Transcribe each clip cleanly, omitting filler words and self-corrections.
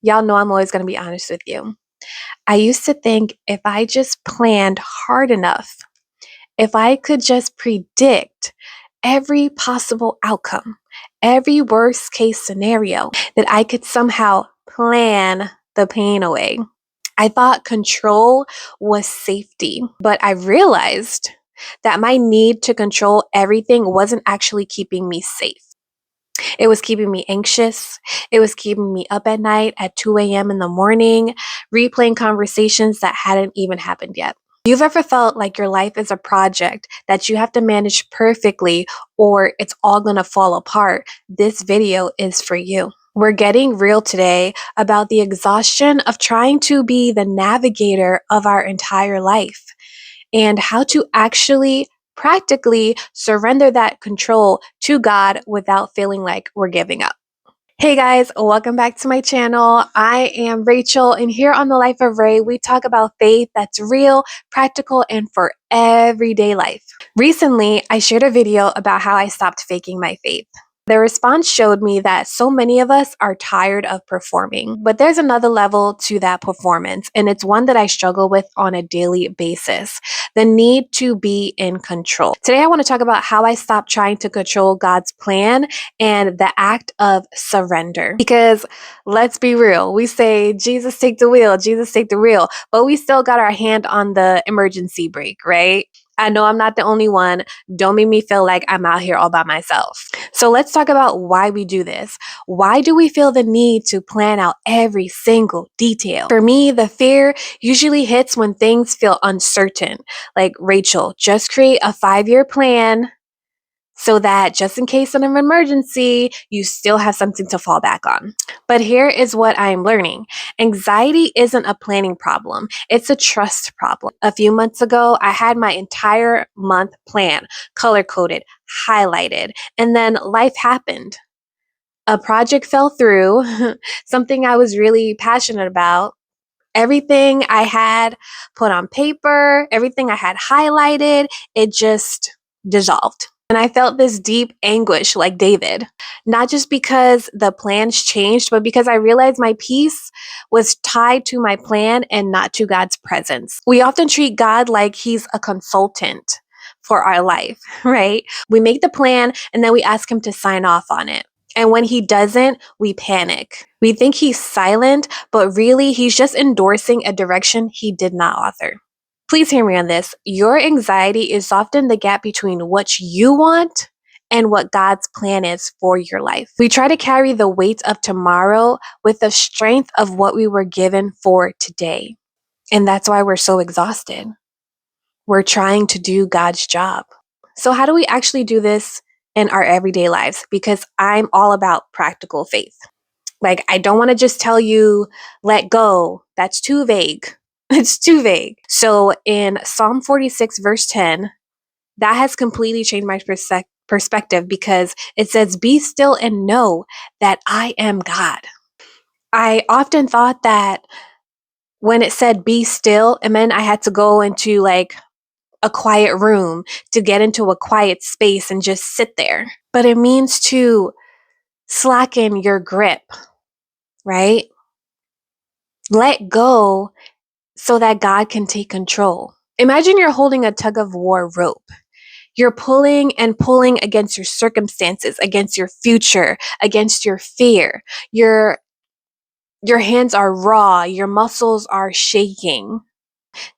Y'all know I'm always going to be honest with you. I used to think if I just planned hard enough, if I could just predict every possible outcome, every worst case scenario, that I could somehow plan the pain away. I thought control was safety, but I realized that my need to control everything wasn't actually keeping me safe. It was keeping me anxious. It was keeping me up at night at 2 a.m. in the morning, replaying conversations that hadn't even happened yet. You've ever felt like your life is a project that you have to manage perfectly or it's all going to fall apart? This video is for you. We're getting real today about the exhaustion of trying to be the navigator of our entire life and how to actually practically surrender that control to God without feeling like we're giving up. Hey guys, welcome back to my channel. I am Rachel, and here on The Life of Ray, we talk about faith that's real, practical, and for everyday life. Recently, I shared a video about how I stopped faking my faith. The response showed me that so many of us are tired of performing, but there's another level to that performance, and it's one that I struggle with on a daily basis: the need to be in control. Today, I want to talk about how I stopped trying to control God's plan and the act of surrender. Because let's be real, we say, Jesus, take the wheel, Jesus, take the wheel, but we still got our hand on the emergency brake, right? I know I'm not the only one. Don't make me feel like I'm out here all by myself. So let's talk about why we do this. Why do we feel the need to plan out every single detail? For me, the fear usually hits when things feel uncertain. Like, Rachel, just create a 5-year plan so that just in case of an emergency, you still have something to fall back on. But here is what I'm learning. Anxiety isn't a planning problem. It's a trust problem. A few months ago, I had my entire month plan, color-coded, highlighted, and then life happened. A project fell through, something I was really passionate about. Everything I had put on paper, everything I had highlighted, it just dissolved. And I felt this deep anguish like David, not just because the plans changed, but because I realized my peace was tied to my plan and not to God's presence. We often treat God like he's a consultant for our life, right? We make the plan and then we ask him to sign off on it. And when he doesn't, we panic. We think he's silent, but really he's just endorsing a direction he did not author. Please hear me on this. Your anxiety is often the gap between what you want and what God's plan is for your life. We try to carry the weight of tomorrow with the strength of what we were given for today. And that's why we're so exhausted. We're trying to do God's job. So how do we actually do this in our everyday lives? Because I'm all about practical faith. Like, I don't want to just tell you, let go. That's too vague. It's too vague. So in Psalm 46, verse 10, that has completely changed my perspective because it says, be still and know that I am God. I often thought that when it said be still, it meant I had to go into like a quiet room, to get into a quiet space and just sit there. But it means to slacken your grip, right? Let go so that God can take control. Imagine you're holding a tug of war rope. You're pulling and pulling against your circumstances, against your future, against your fear. Your hands are raw, your muscles are shaking.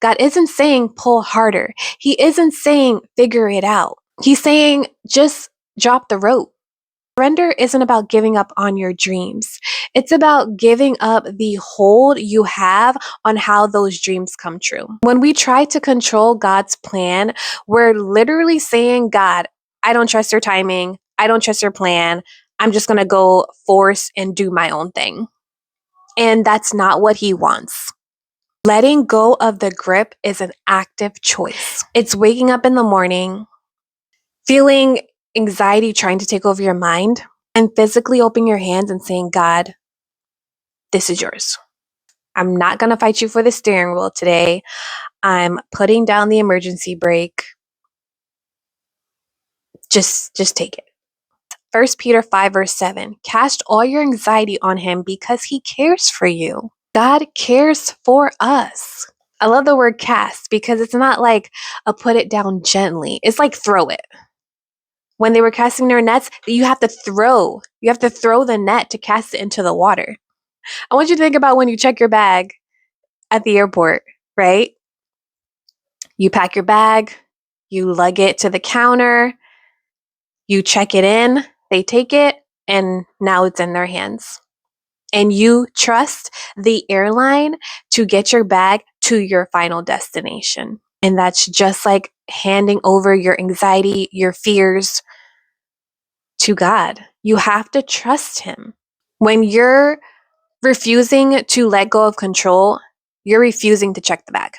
God isn't saying pull harder. He isn't saying figure it out. He's saying just drop the rope. Surrender isn't about giving up on your dreams. It's about giving up the hold you have on how those dreams come true. When we try to control God's plan, we're literally saying, God, I don't trust your timing. I don't trust your plan. I'm just going to go force and do my own thing. And that's not what he wants. Letting go of the grip is an active choice. It's waking up in the morning, feeling anxiety trying to take over your mind, and physically opening your hands and saying, God, this is yours. I'm not going to fight you for the steering wheel today. I'm putting down the emergency brake. Just take it. First Peter 5 verse 7, cast all your anxiety on him because he cares for you. God cares for us. I love the word cast because it's not like a put it down gently. It's like throw it. When they were casting their nets, you have to throw. You have to throw the net to cast it into the water. I want you to think about when you check your bag at the airport, right? You pack your bag, you lug it to the counter, you check it in, they take it, and now it's in their hands. And you trust the airline to get your bag to your final destination. And that's just like handing over your anxiety, your fears to God. You have to trust Him. When you're refusing to let go of control, you're refusing to check the bag.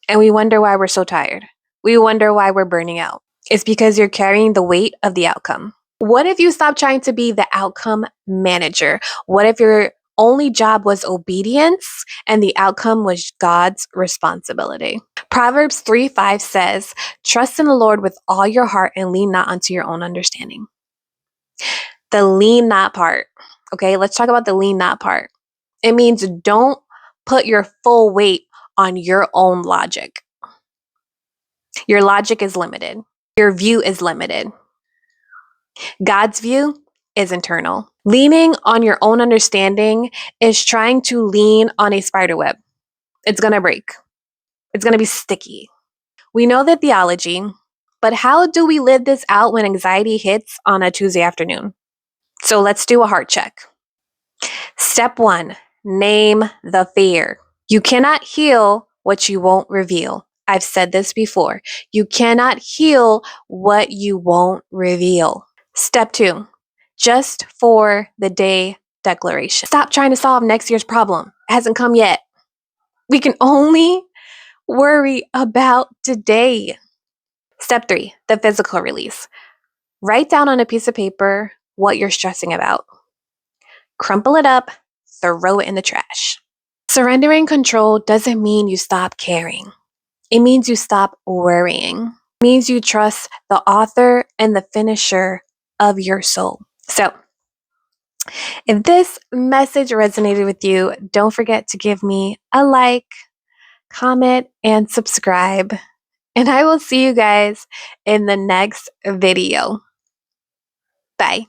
And we wonder why we're so tired. We wonder why we're burning out. It's because you're carrying the weight of the outcome. What if you stop trying to be the outcome manager? What if your only job was obedience and the outcome was God's responsibility? Proverbs 3:5 says, trust in the Lord with all your heart and lean not unto your own understanding. The lean not part. Okay, let's talk about the lean not part. It means don't put your full weight on your own logic. Your logic is limited. Your view is limited. God's view is internal. Leaning on your own understanding is trying to lean on a spider web. It's going to break. It's going to be sticky. We know the theology, but how do we live this out when anxiety hits on a Tuesday afternoon? So let's do a heart check. Step 1, name the fear. You cannot heal what you won't reveal. I've said this before. You cannot heal what you won't reveal. Step 2, just for the day declaration. Stop trying to solve next year's problem. It hasn't come yet. We can only worry about today. Step 3, the physical release. Write down on a piece of paper what you're stressing about. Crumple it up, throw it in the trash. Surrendering control doesn't mean you stop caring. It means you stop worrying. It means you trust the author and the finisher of your soul. So, if this message resonated with you, don't forget to give me a like, comment, and subscribe. And I will see you guys in the next video. Bye.